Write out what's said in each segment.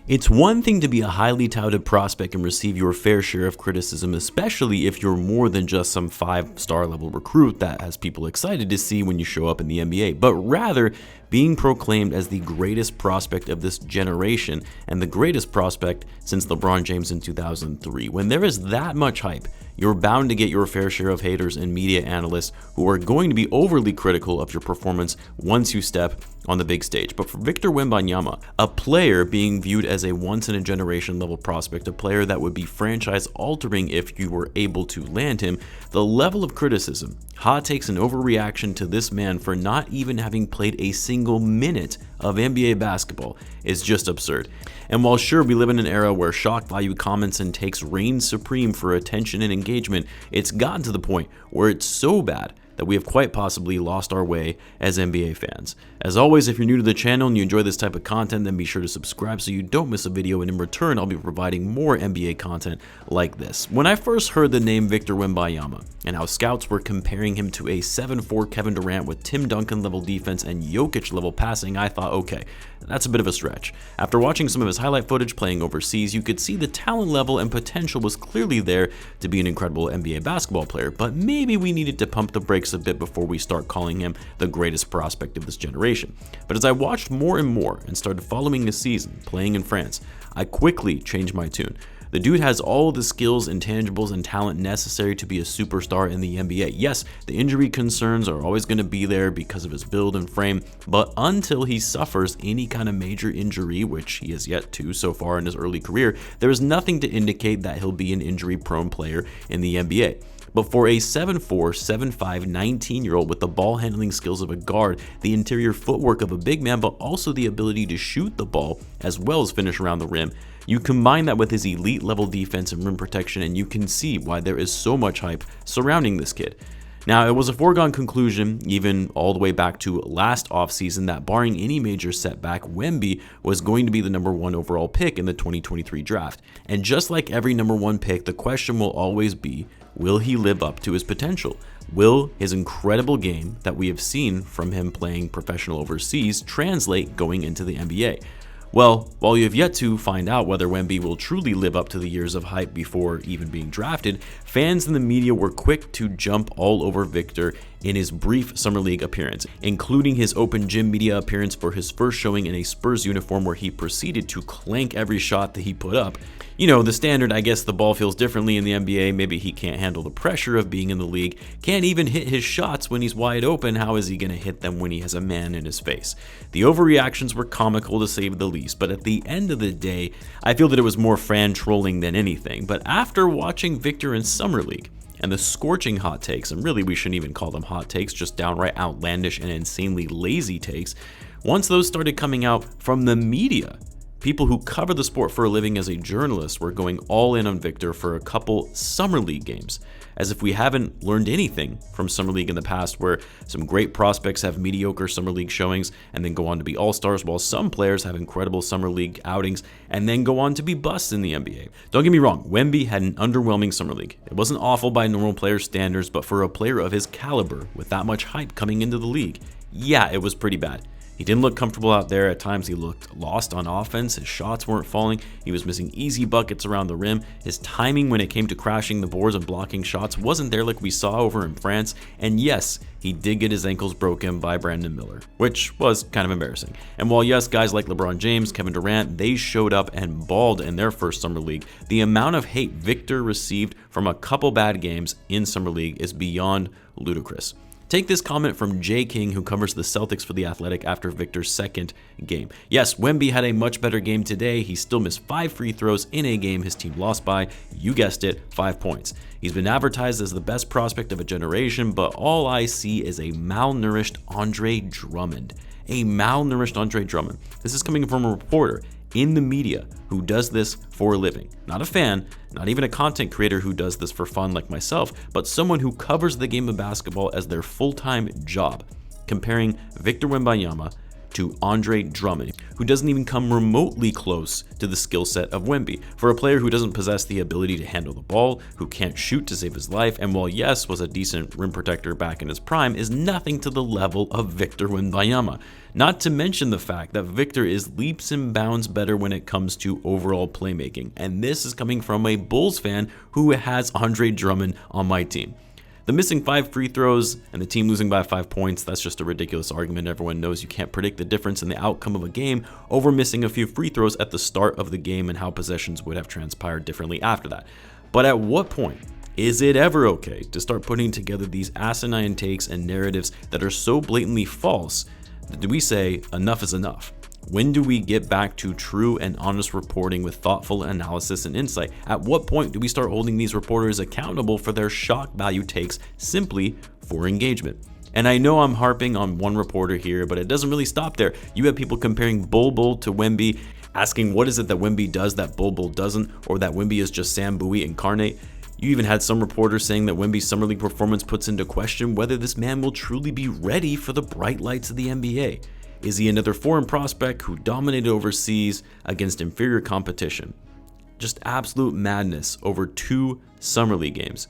It's one thing to be a highly touted prospect and receive your fair share of criticism, especially if you're more than just some 5-star level recruit that has people excited to see when you show up in the NBA, but rather being proclaimed as the greatest prospect of this generation and the greatest prospect since LeBron James in 2003. When there is that much hype, you're bound to get your fair share of haters and media analysts who are going to be overly critical of your performance once you step on the big stage. But for Victor Wembanyama, a player being viewed as a once-in-a-generation level prospect, a player that would be franchise-altering if you were able to land him, the level of criticism, hot takes, and overreaction to this man for not even having played a single minute of NBA basketball is just absurd. And while sure, we live in an era where shock value comments and takes reign supreme for attention and engagement, it's gotten to the point where it's so bad that we have quite possibly lost our way as NBA fans. As always, if you're new to the channel and you enjoy this type of content, then be sure to subscribe so you don't miss a video, and in return, I'll be providing more NBA content like this. When I first heard the name Victor Wembanyama and how scouts were comparing him to a 7'4" Kevin Durant with Tim Duncan level defense and Jokic level passing, I thought, okay, that's a bit of a stretch. After watching some of his highlight footage playing overseas, you could see the talent level and potential was clearly there to be an incredible NBA basketball player, but maybe we needed to pump the brakes a bit before we start calling him the greatest prospect of this generation. But as I watched more and more and started following the season, playing in France, I quickly changed my tune. The dude has all the skills, intangibles, and talent necessary to be a superstar in the NBA. Yes, the injury concerns are always going to be there because of his build and frame, but until he suffers any kind of major injury, which he has yet to so far in his early career, there is nothing to indicate that he'll be an injury-prone player in the NBA. But for a 7'4", 7'5", 19-year-old with the ball handling skills of a guard, the interior footwork of a big man, but also the ability to shoot the ball as well as finish around the rim, you combine that with his elite level defense and rim protection, and you can see why there is so much hype surrounding this kid. Now, it was a foregone conclusion, even all the way back to last offseason, that barring any major setback, Wemby was going to be the #1 overall pick in the 2023 draft. And just like every #1 pick, the question will always be, will he live up to his potential? Will his incredible game that we have seen from him playing professional overseas translate going into the NBA? Well, while you have yet to find out whether Wemby will truly live up to the years of hype before even being drafted, fans and the media were quick to jump all over Victor in his brief Summer League appearance, including his open gym media appearance for his first showing in a Spurs uniform where he proceeded to clank every shot that he put up. You know, the standard, I guess the ball feels differently in the NBA, maybe he can't handle the pressure of being in the league, can't even hit his shots when he's wide open, how is he going to hit them when he has a man in his face? The overreactions were comical to say the least, but at the end of the day, I feel that it was more fan trolling than anything. But after watching Victor in Summer League, and the scorching hot takes, and really we shouldn't even call them hot takes, just downright outlandish and insanely lazy takes, once those started coming out from the media, people who cover the sport for a living as a journalist were going all in on Victor for a couple Summer League games, as if we haven't learned anything from Summer League in the past, where some great prospects have mediocre Summer League showings and then go on to be all-stars, while some players have incredible Summer League outings and then go on to be busts in the NBA. Don't get me wrong, Wemby had an underwhelming Summer League. It wasn't awful by normal player standards, but for a player of his caliber with that much hype coming into the league, yeah, it was pretty bad. He didn't look comfortable out there. At times he looked lost on offense. His shots weren't falling. He was missing easy buckets around the rim. His timing when it came to crashing the boards and blocking shots wasn't there like we saw over in France. And yes, he did get his ankles broken by Brandon Miller, which was kind of embarrassing. And while yes, guys like LeBron James, Kevin Durant, they showed up and balled in their first Summer League, the amount of hate Victor received from a couple bad games in Summer League is beyond ludicrous. Take this comment from Jay King, who covers the Celtics for The Athletic after Victor's second game. Yes, Wemby had a much better game today. He still missed 5 free throws in a game his team lost by, you guessed it, 5 points. He's been advertised as the best prospect of a generation, but all I see is a malnourished Andre Drummond. A malnourished Andre Drummond. This is coming from a reporter in the media who does this for a living. Not a fan, not even a content creator who does this for fun like myself, but someone who covers the game of basketball as their full-time job, comparing Victor Wembanyama to Andre Drummond, who doesn't even come remotely close to the skill set of Wemby. For a player who doesn't possess the ability to handle the ball, who can't shoot to save his life, and while yes, was a decent rim protector back in his prime, is nothing to the level of Victor Wembanyama. Not to mention the fact that Victor is leaps and bounds better when it comes to overall playmaking, and this is coming from a Bulls fan who has Andre Drummond on my team. The missing 5 free throws and the team losing by 5 points, that's just a ridiculous argument. Everyone knows you can't predict the difference in the outcome of a game over missing a few free throws at the start of the game and how possessions would have transpired differently after that. But at what point is it ever okay to start putting together these asinine takes and narratives that are so blatantly false that do we say enough is enough? When do we get back to true and honest reporting with thoughtful analysis and insight? At what point do we start holding these reporters accountable for their shock value takes simply for engagement? And I know I'm harping on one reporter here, but it doesn't really stop there. You have people comparing Bol to Wemby, asking what is it that Wemby does that Bol doesn't, or that Wemby is just Sam Bowie incarnate. You even had some reporters saying that Wemby's summer league performance puts into question whether this man will truly be ready for the bright lights of the NBA. Is he another foreign prospect who dominated overseas against inferior competition? Just absolute madness over 2 summer league games.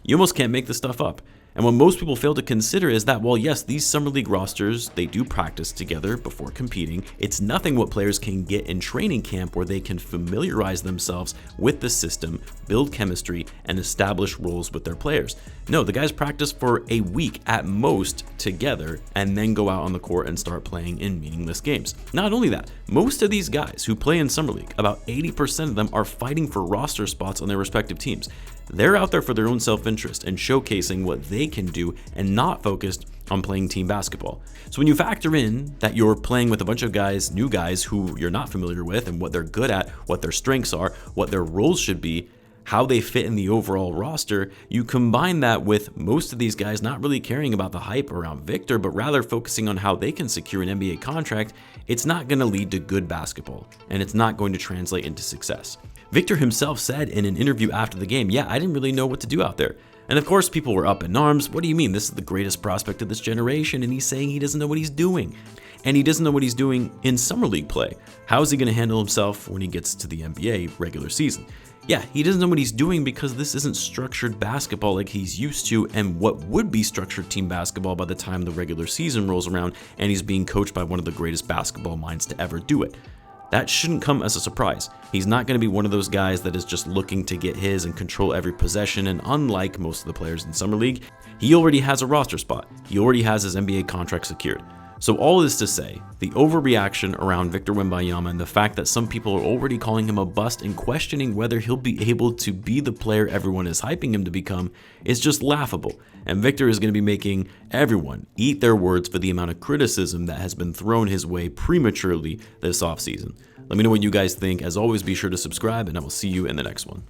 You almost can't make this stuff up. And what most people fail to consider is that while yes, these summer league rosters, they do practice together before competing, it's nothing what players can get in training camp where they can familiarize themselves with the system, build chemistry, and establish roles with their players. No, the guys practice for a week at most together and then go out on the court and start playing in meaningless games. Not only that, most of these guys who play in summer league, about 80% of them are fighting for roster spots on their respective teams. They're out there for their own self-interest and showcasing what they can do and not focused on playing team basketball. So when you factor in that you're playing with a bunch of guys, new guys who you're not familiar with and what they're good at, what their strengths are, what their roles should be, how they fit in the overall roster, you combine that with most of these guys not really caring about the hype around Victor, but rather focusing on how they can secure an NBA contract, it's not going to lead to good basketball, and it's not going to translate into success. Victor himself said in an interview after the game, yeah, I didn't really know what to do out there. And of course, people were up in arms. What do you mean? This is the greatest prospect of this generation, and he's saying he doesn't know what he's doing. And he doesn't know what he's doing in summer league play. How is he going to handle himself when he gets to the NBA regular season? Yeah, he doesn't know what he's doing because this isn't structured basketball like he's used to and what would be structured team basketball by the time the regular season rolls around and he's being coached by one of the greatest basketball minds to ever do it. That shouldn't come as a surprise. He's not going to be one of those guys that is just looking to get his and control every possession, and unlike most of the players in Summer League, he already has a roster spot. He already has his NBA contract secured. So all this to say, the overreaction around Victor Wembanyama and the fact that some people are already calling him a bust and questioning whether he'll be able to be the player everyone is hyping him to become is just laughable. And Victor is going to be making everyone eat their words for the amount of criticism that has been thrown his way prematurely this offseason. Let me know what you guys think. As always, be sure to subscribe, and I will see you in the next one.